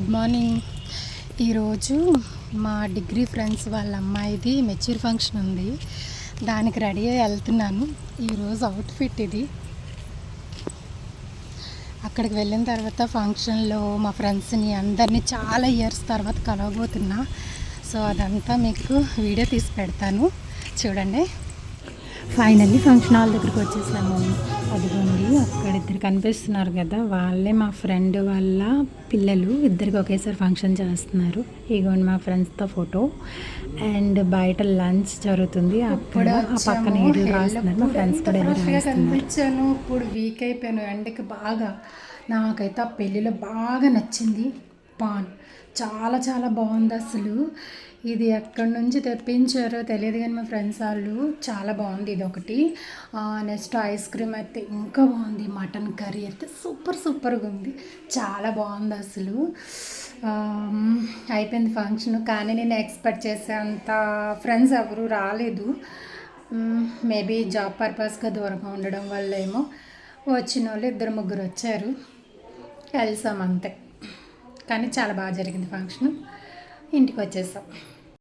Good morning. ఈరోజు మా degree friends వాళ్ళ అమ్మాయిది మెచ్యూర్ ఫంక్షన్ ఉంది. దానికి రెడీ అయ్యి వెళ్తున్నాను. ఈరోజు అవుట్ఫిట్ ఇది. అక్కడికి వెళ్ళిన తర్వాత ఫంక్షన్లో మా ఫ్రెండ్స్ని అందరినీ చాలా ఇయర్స్ తర్వాత కలవబోతున్నా. సో అదంతా మీకు వీడియో తీసి పెడతాను, చూడండి. ఫైనల్లీ ఫంక్షన్ హాల్ దగ్గరికి వచ్చేసాము. అదిగోండి అక్కడ ఇద్దరు కనిపిస్తున్నారు కదా, వాళ్ళే మా ఫ్రెండ్ వాళ్ళ పిల్లలు. ఇద్దరికి ఒకేసారి ఫంక్షన్ చేస్తున్నారు. ఇగోండి మా ఫ్రెండ్స్తో ఫోటో. అండ్ బయట లంచ్ జరుగుతుంది. అక్కడ ఆ పక్కన ఏళ్ళు రాస్తున్నారు. మా ఫ్రెండ్స్ కూడా కనిపించాను. ఇప్పుడు వీక్ అయిపోయాను ఎండకి బాగా. నాకైతే ఆ పెళ్ళిలో బాగా నచ్చింది పాన్. చాలా చాలా బాగుంది అసలు. ఇది ఎక్కడి నుంచి తెప్పించారో తెలియదు కానీ మా ఫ్రెండ్స్ వాళ్ళు చాలా బాగుంది. ఇది ఒకటి. నెక్స్ట్ ఐస్ క్రీమ్ అయితే ఇంకా బాగుంది. మటన్ కర్రీ అయితే సూపర్గా ఉంది. చాలా బాగుంది అసలు. అయిపోయింది ఫంక్షన్. కానీ నేను ఎక్స్పెక్ట్ చేసేంత ఫ్రెండ్స్ ఎవరు రాలేదు. మేబీ జాబ్ పర్పస్గా దూరంగా ఉండడం వల్ల ఏమో. వచ్చిన వాళ్ళు 2-3 వచ్చారు, కలిసాం అంతే. కానీ చాలా బాగా జరిగింది ఫంక్షన్. ఇంటికి వచ్చేసాం.